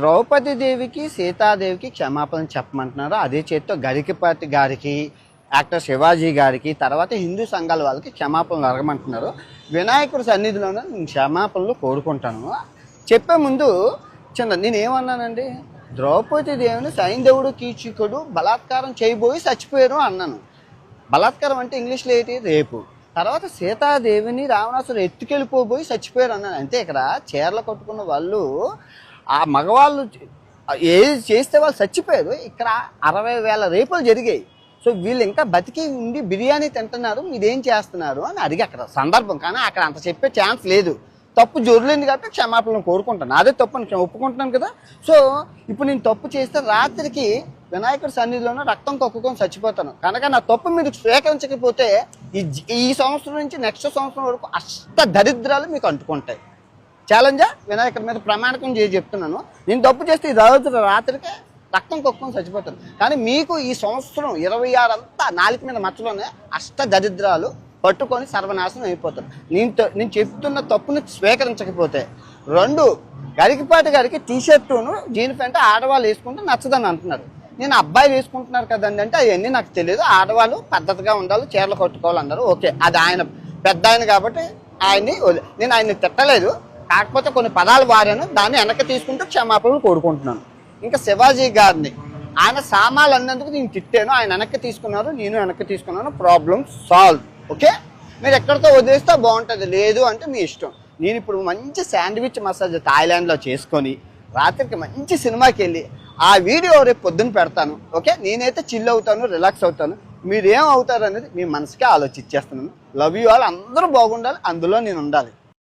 ద్రౌపది దేవికి సీతాదేవికి క్షమాపణ చెప్పమంటున్నారు. అదే చేత్తో గరికపాటి గారికి, యాక్టర్ శివాజీ గారికి, తర్వాత హిందూ సంఘాల వాళ్ళకి క్షమాపణలు అడగమంటున్నారు. వినాయకుడి సన్నిధిలోనే నేను క్షమాపణలు కోరుకుంటాను. చెప్పే ముందు నేనేమన్నానండి, ద్రౌపది దేవిని సైంధవుడు కీచకుడు బలాత్కారం చేయబోయి చచ్చిపోయారు అన్నాను. బలాత్కారం అంటే ఇంగ్లీష్లో ఏంటి, రేపు. తర్వాత సీతాదేవిని రావణాసురుడు ఎత్తుకెళ్ళిపోబోయి చచ్చిపోయారు అన్నాను. అంతే. ఇక్కడ చీరలు కట్టుకున్న వాళ్ళు, ఆ మగవాళ్ళు ఏది చేస్తే వాళ్ళు చచ్చిపోయారు. ఇక్కడ 60,000 రేపులు జరిగాయి. సో వీళ్ళు ఇంకా బతికి ఉండి బిర్యానీ తింటున్నారు, మీరేం చేస్తున్నారు అని అడిగి అక్కడ సందర్భం. కానీ అక్కడ అంత చెప్పే ఛాన్స్ లేదు. తప్పు జొరలేంది కాబట్టి క్షమాపణలు కోరుకుంటాను. అదే తప్పు నేను ఒప్పుకుంటున్నాను కదా. సో ఇప్పుడు నేను తప్పు చేస్తే రాత్రికి వినాయకుడి సన్నిధిలోనే రక్తం కక్కుకొని చచ్చిపోతాను. కనుక నా తప్పు మీరు స్వీకరించకపోతే ఈ సంవత్సరం నుంచి నెక్స్ట్ సంవత్సరం వరకు అష్ట దరిద్రాలు మీకు అంటుకుంటాయి. ఛాలెంజా వినాయకుడి మీద ప్రమాణకం చేసి చెప్తున్నాను. నేను తప్పు చేస్తే ఈ రోజు రాత్రికి రక్తం కొక్కుని చచ్చిపోతాను. కానీ మీకు ఈ సంవత్సరం 26 అంతా నాలుగు మీద మచ్చలోనే అష్ట దరిద్రాలు పట్టుకొని సర్వనాశనం అయిపోతారు. నేను చెప్తున్న తప్పుని స్వీకరించకపోతే. 2, గరికపాటి గారికి టీషర్టును జీన్ ప్యాంట్ ఆడవాళ్ళు వేసుకుంటే నచ్చదని అంటున్నారు. నేను అబ్బాయిలు వేసుకుంటున్నారు కదండి అంటే అవన్నీ నాకు తెలియదు. ఆడవాళ్ళు పద్ధతిగా ఉండాలి, చీరలు కట్టుకోవాలన్నారు. ఓకే, అది ఆయన పెద్ద ఆయన కాబట్టి నేను ఆయన్ని తిట్టలేదు. కాకపోతే కొన్ని పదాలు వారాను, దాన్ని వెనక్కి తీసుకుంటూ క్షమాపణలు కోరుకుంటున్నాను. ఇంకా శివాజీ గారిని ఆయన సామాన్లు అన్నందుకు నేను తిట్టాను, ఆయన వెనక్కి తీసుకున్నారు, నేను వెనక్కి తీసుకున్నాను. Problem solve. ఓకే, మీరు ఎక్కడితో వదిలేస్తే బాగుంటుంది, లేదు అంటే మీ ఇష్టం. నేను ఇప్పుడు మంచి శాండ్విచ్ మసాజ్ థాయిలాండ్లో చేసుకొని రాత్రికి మంచి సినిమాకి వెళ్ళి ఆ వీడియో రేపు పొద్దున్న పెడతాను. ఓకే, నేనైతే చిల్ అవుతాను, రిలాక్స్ అవుతాను. మీరేం అవుతారు అనేది మీ మనసుకే ఆలోచించేస్తున్నాను. Love you all. అందరూ బాగుండాలి, అందులో నేను ఉండాలి.